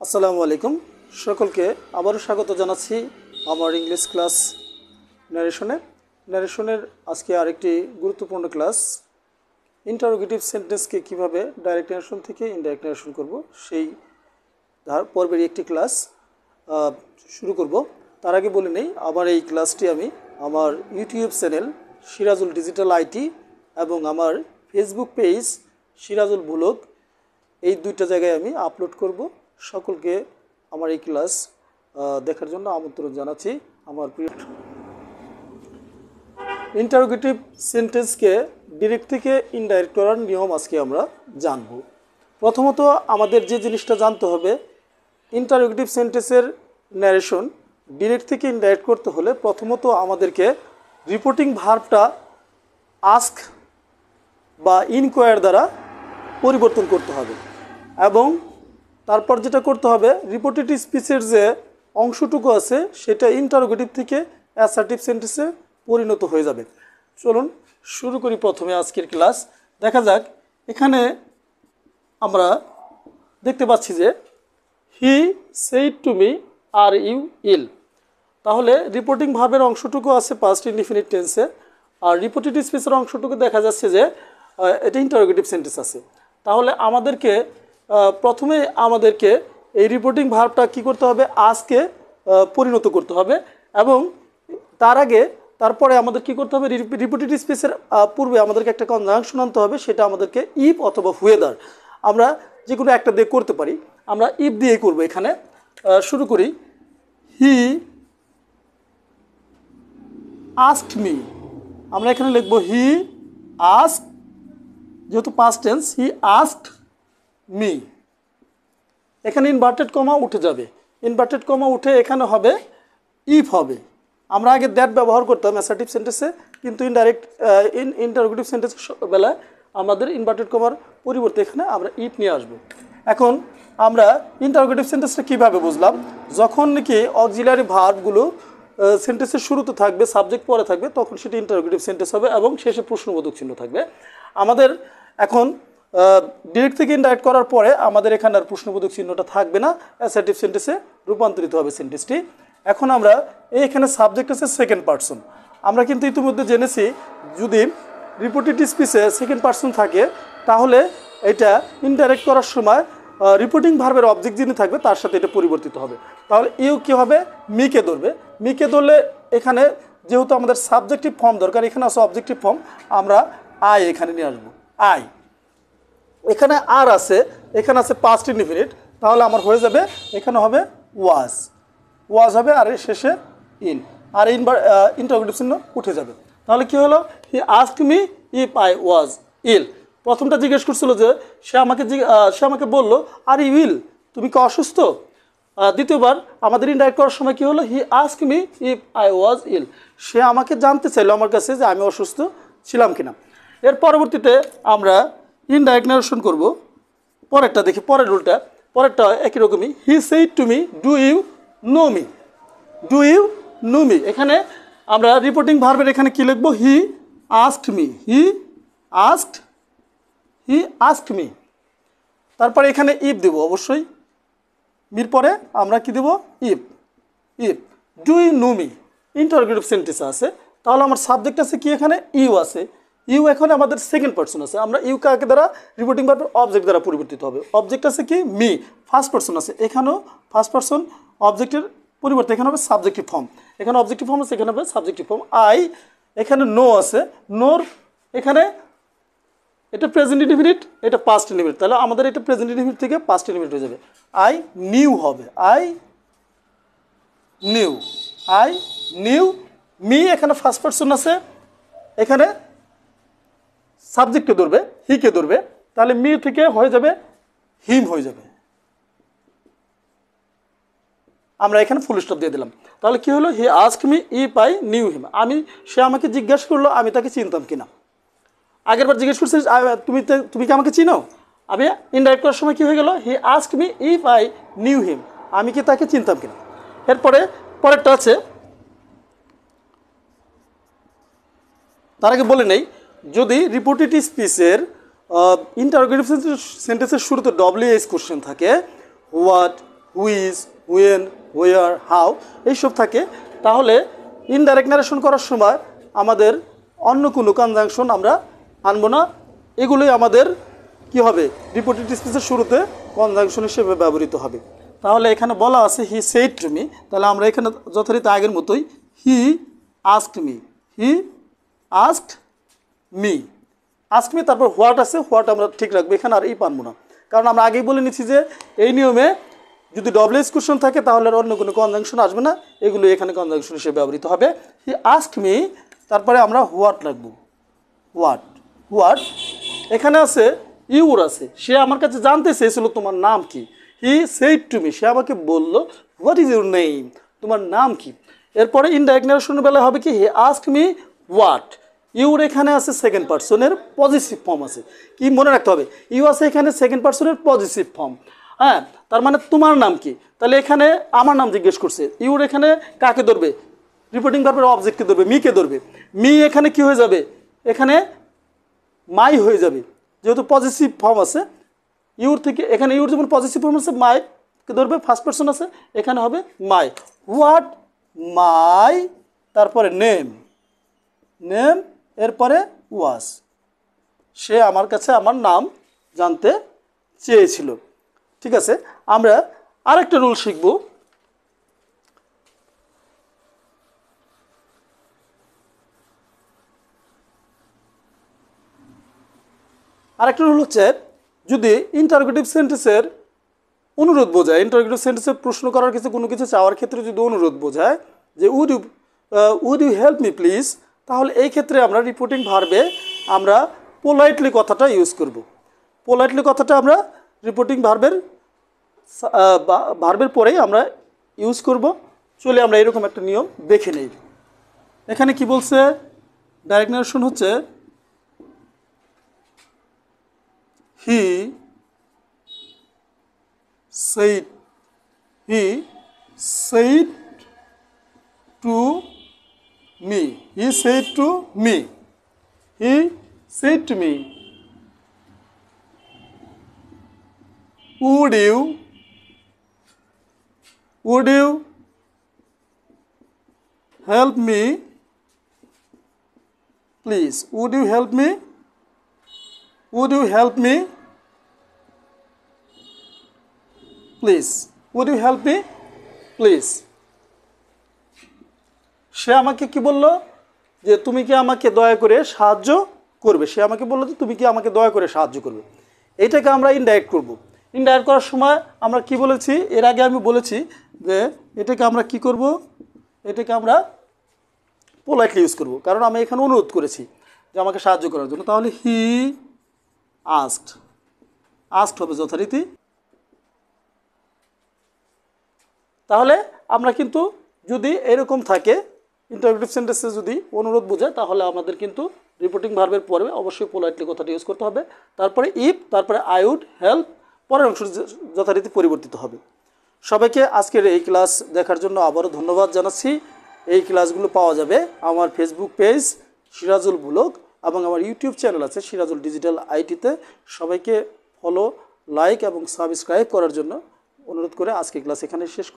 আসসালামু আলাইকুম সকলকে আবারও স্বাগত জানাচ্ছি আমার ইংলিশ ক্লাস ন্যারেশনের আজকে আরেকটি গুরুত্বপূর্ণ ক্লাস ইন্টারোগেটিভ সেন্টেন্সকে কিভাবে ডাইরেক্ট ন্যারেশন থেকে ইনডাইরেক্ট ন্যারেশন করব সেই পর্বেরই একটি ক্লাস শুরু করব। তার আগে বলে নেই আমার এই ক্লাসটি আমি আমার YouTube channel Sirajul digital IT এবং আমার ফেসবুক পেজ সিরাজুল ব্লগ এই দুইটা জায়গায় আমি আপলোড করব। সকলকে আমার এই ক্লাস দেখার জন্য আমন্ত্রণ জানাচ্ছি। আমার প্রিয় ইন্টারোগেটিভ সেন্টেন্সকে ডিরেক্ট থেকে ইনডাইরেক্ট করার নিয়ম আজকে আমরা জানব। প্রথমত আমাদের যে জিনিসটা জানতে হবে, ইন্টারোগেটিভ সেন্টেন্সের ন্যারেশন ডিরেক্ট থেকে ইনডাইরেক্ট করতে হলে প্রথমত আমাদেরকে রিপোর্টিং ভার্বটা আস্ক বা ইনকোয়ার দ্বারা পরিবর্তন করতে হবে এবং তারপর যেটা করতে হবে, রিপোর্টেড স্পিচের যে অংশটুকু আছে সেটা ইন্টারোগেটিভ থেকে অ্যাসার্টিভ সেন্টেন্সে পরিণত হয়ে যাবে। চলুন শুরু করি প্রথমে আজকের ক্লাস। দেখা যাক, এখানে আমরা দেখতে পাচ্ছি যে he said to me are you ill. তাহলে রিপোর্টিং ভার্বের অংশটুকু আছে পাস্ট ইনডিফিনিট টেন্সে, আর রিপোর্টেড স্পিচের অংশটুকু দেখা যাচ্ছে যে এটা ইন্টারোগেটিভ সেন্টেন্স আছে। তাহলে প্রথমে আমাদেরকে এই রিপোর্টিং ভার্বটা কি করতে হবে, আজকে পরিণত করতে হবে এবং তারপরে আমাদের কি করতে হবে, রিপোর্টেড স্পিচের পূর্বে আমাদেরকে একটা কনজাংশন আনতে হবে, সেটা আমাদেরকে ইফ অথবা হুয়েদার। আমরা যে কোনো একটা দিয়ে করতে পারি, আমরা ইফ দিয়েই করবো। এখানে শুরু করি, হি আস্কড মি। আমরা এখানে লিখবো হি আস্ক, যেহেতু পাস্ট টেন্স, হি আস্কড মি। এখানে ইনভার্টেড কমা উঠে যাবে, ইনভার্টেড কমা উঠে এখানে হবে ইফ হবে। আমরা আগে দ্যাট ব্যবহার করতাম অ্যাসার্টিভ সেন্টেন্সে, কিন্তু ইন্টারোগেটিভ সেন্টেন্সের বেলায় আমাদের ইনভার্টেড কমার পরিবর্তে এখানে আমরা ইফ নিয়ে আসব। এখন আমরা ইন্টারোগেটিভ সেন্টেন্সটা কীভাবে বুঝলাম, যখন নাকি অক্সিলারি ভার্বগুলো সেন্টেন্সের শুরুতে থাকবে, সাবজেক্ট পরে থাকবে, তখন সেটি ইন্টারোগেটিভ সেন্টেন্স হবে এবং শেষে প্রশ্নবোধক চিহ্ন থাকবে। আমাদের এখন ডিরেক্ট থেকে ইনডাইরেক্ট করার পরে আমাদের এখানে আর প্রশ্নবোধক চিহ্নটা থাকবে না, অ্যাসার্টিভ সেন্টেন্সে রূপান্তরিত হবে সেন্টেন্সটি। এখন আমরা এখানে সাবজেক্ট আছে সেকেন্ড পারসন। আমরা কিন্তু ইতিমধ্যে জেনেছি, যদি রিপোর্টেড স্পিচে সেকেন্ড পারসন থাকে তাহলে এটা ইনডাইরেক্ট করার সময় রিপোর্টিং ভার্বের অবজেক্ট যিনি থাকবে তার সাথে এটা পরিবর্তিত হবে। তাহলে ইউ কী হবে, মিকে ধরবে। মিকে ধরলে এখানে যেহেতু আমাদের সাবজেক্টিভ ফর্ম দরকার, এখানে আছে অবজেক্টিভ ফর্ম, আমরা আই এখানে নিয়ে আসবো। আই, এখানে আর আছে, এখানে আছে পাস্ট ইনডিফিনিট, তাহলে আমার হয়ে যাবে এখানে হবে ওয়াজ। ওয়াজ হবে আর এর শেষে ইন, আর ইন্টারোগেটিভ চিহ্ন উঠে যাবে। তাহলে কি হলো, he asked me if I was ill. প্রথমটা জিজ্ঞেস করছিল যে সে আমাকে বললো আর ইউ ইল, তুমি কি অসুস্থ। দ্বিতীয়বার আমাদের ইনডাইরেক্ট করার সময় কি হলো, he asked me if I was ill. সে আমাকে জানতে চাইলো আমার কাছে যে আমি অসুস্থ ছিলাম কিনা। এর পরবর্তীতে আমরা ইনডাইরেক্ট ন্যারেশন করব। পরেরটা দেখি, পরের রুলটা, পরেরটা একই রকমই। He said to me do you know me. Do you know me, এখানে আমরা রিপোর্টিং ভার্বের এখানে কি লিখবো, he asked me. He asked me. তারপরে এখানে ইফ দেব অবশ্যই, মির পরে আমরা কি দেব, if. Do you know me interrogative sentence আছে, তাহলে আমার সাবজেক্ট আছে কি, এখানে ইউ আছে। ইউ এখন আমাদের সেকেন্ড পারসন আছে, আমরা ইউ কাকে দ্বারা, রিপোর্টিং ভার্বের অবজেক্ট দ্বারা পরিবর্তিত হবে। অবজেক্ট আছে কি, মি। ফার্স্ট পারসন আছে, এখানেও ফার্স্ট পারসন, অবজেক্টের পরিবর্তে এখানে হবে সাবজেক্টিভ ফর্ম। এখানে অবজেক্টিভ ফর্ম আছে, এখানে হবে সাবজেক্টিভ ফর্ম। আই, এখানে নো আছে, নোর এখানে এটা প্রেজেন্ট ইনডিফিনিট, এটা পাস্ট ইনডিফিনিট, তাহলে আমাদের এটা প্রেজেন্ট ইনডিফিনিট থেকে পাস্ট ইনডিফিনিট হয়ে যাবে। আই নিউ হবে, আই নিউ। মি এখানে ফার্স্ট পারসন আছে, এখানে সাবজেক্টকে ধরবে, হিকে ধরবে, তাহলে মি থেকে হয়ে যাবে হিম হয়ে যাবে। আমরা এখানে ফুল স্টপ দিয়ে দিলাম। তাহলে কি হলো, he asked me if I knew him. সে আমাকে জিজ্ঞাসা করলো আমি তাকে চিনতাম কিনা। আগের বার জিজ্ঞেস করছি তুমি কি আমাকে চিনো। আমি ইনডাইরেক্ট করার সময় কি হয়ে গেল, হি asked me if I knew হিম, আমি কি তাকে চিনতাম কিনা। এরপরে পরেরটা আছে, তার আগে বলে নেই, যদি রিপোর্টেড স্পিচের ইন্টারোগেটিভ সেন্টেন্সের শুরুতে WH কোশ্চেন থাকে, what, which, when, where, how এইসব থাকে, তাহলে ইনডাইরেক্ট ন্যারেশন করার সময় আমাদের অন্য কোনো কনজাংশন আমরা আনবো না। এগুলোই আমাদের কি হবে, রিপোর্টেড স্পিচের শুরুতে কনজাংশন হিসেবে ব্যবহৃত হবে। তাহলে এখানে বলা আছে হি সেড টু মি, তাহলে আমরা এখানে যথারীতি আগের মতোই হি asked me, he asked me, ask me, তারপর হোয়াট আছে, হোয়াট আমরা ঠিক রাখবো, এখানে আর এই পারবো না, কারণ আমরা আগেই বলে নিচ্ছি যে এই নিয়মে যদি ডবলএস কোশ্চেন থাকে তাহলে আর অন্য কোনো কনজাংশন আসবে না, এগুলো এখানে কনজাংশন হিসেবে ব্যবহৃত হবে। হি আস্কড মি, তারপরে আমরা হোয়াট রাখবো, হোয়াট, হোয়াট, এখানে আছে ইউর আছে, সে আমার কাছে জানতে চেয়েছিল তোমার নাম কি। হি সেড টু মি, সে আমাকে বললো হোয়াট ইজ ইউর নেম, তোমার নাম কি। এরপরে ইনডাইরেক্ট ন্যারেশনের বেলায় হবে কি, হি আস্কড মি হোয়াট, ইউর এখানে আছে সেকেন্ড পার্সনের পজিটিভ ফর্ম আছে, কি মনে রাখতে হবে, ইউ আছে এখানে সেকেন্ড পার্সনের পজিটিভ ফর্ম। হ্যাঁ, তার মানে তোমার নাম কি, তাহলে এখানে আমার নাম জিজ্ঞেস করছে, ইউর এখানে কাকে ধরবে, রিপোর্টিং ভার্বের অবজেক্টকে ধরবে, মিকে ধরবে, মি এখানে কি হয়ে যাবে, এখানে মাই হয়ে যাবে, যেহেতু পজিটিভ ফর্ম আছে ইউর থেকে, এখানে ইউর যেমন পজিটিভ ফর্ম আছে, মাইকে ধরবে, ফার্স্ট পার্সন আছে, এখানে হবে মাই, হোয়াট মাই, তারপরে নেম, নেম, এরপরে ওয়াজ, সে আমার কাছে আমার নাম জানতে চেয়েছিল। ঠিক আছে, আমরা আরেকটা রুল শিখব। আরেকটা রুল হচ্ছে, যদি ইন্টারোগেটিভ সেন্টেন্সের অনুরোধ বোঝায়, ইন্টারোগেটিভ সেন্টেন্সে প্রশ্ন করার কিছু কোনো কিছু চাওয়ার ক্ষেত্রে যদি অনুরোধ বোঝায় যে would you help me please, তাহলে এই ক্ষেত্রে আমরা রিপোর্টিং ভার্বে আমরা পোলাইটলি কথাটা ইউজ করব। পোলাইটলি কথাটা আমরা রিপোর্টিং ভার্বের পরেই আমরা ইউজ করব। চলে আমরা এরকম একটা নিয়ম দেখে নেই। এখানে কি বলছে, ডাইরেক্ট ন্যারেশন হচ্ছে হি said, he said to me, he said to me, he said to me, would you help me please, would you help me, would you help me please, would you help me please. সে আমাকে কি বলল, যে তুমি কি আমাকে দয়া করে সাহায্য করবে, সে আমাকে বললো যে তুমি কি আমাকে দয়া করে সাহায্য করবে। এইটাকে আমরা ইনডাইরেক্ট করব। ইনডাইরেক্ট করার সময় আমরা কি বলেছি, এর আগে আমি বলেছি যে এটাকে আমরা কি করব, এটাকে আমরা পোলাইটলি ইউজ করব, কারণ আমি এখানে অনুরোধ করেছি যে আমাকে সাহায্য করার জন্য। তাহলে হি আস্কড, আস্কড হবে যথারীতি। তাহলে আমরা কিন্তু যদি এরকম থাকে ইন্টারোগেটিভ সেন্টেন্সে যদি অনুরোধ বোঝায়, তাহলে আমাদের কিন্তু রিপোর্টিং ভার্বের পরে অবশ্যই পোলাইটলি কথাটা ইউজ করতে হবে। তারপরে ইফ, তারপরে আই উড হেল্প, পরের অংশ যথারীতি পরিবর্তিত হবে। সবাইকে আজকের এই ক্লাস দেখার জন্য আবারও ধন্যবাদ জানাচ্ছি। এই ক্লাসগুলো পাওয়া যাবে আমার ফেসবুক পেজ সিরাজুল ব্লগ এবং আমার ইউটিউব চ্যানেল আছে সিরাজুল ডিজিটাল আইটিতে। সবাইকে ফলো, লাইক এবং সাবস্ক্রাইব করার জন্য অনুরোধ করে আজকে ক্লাস এখানে শেষ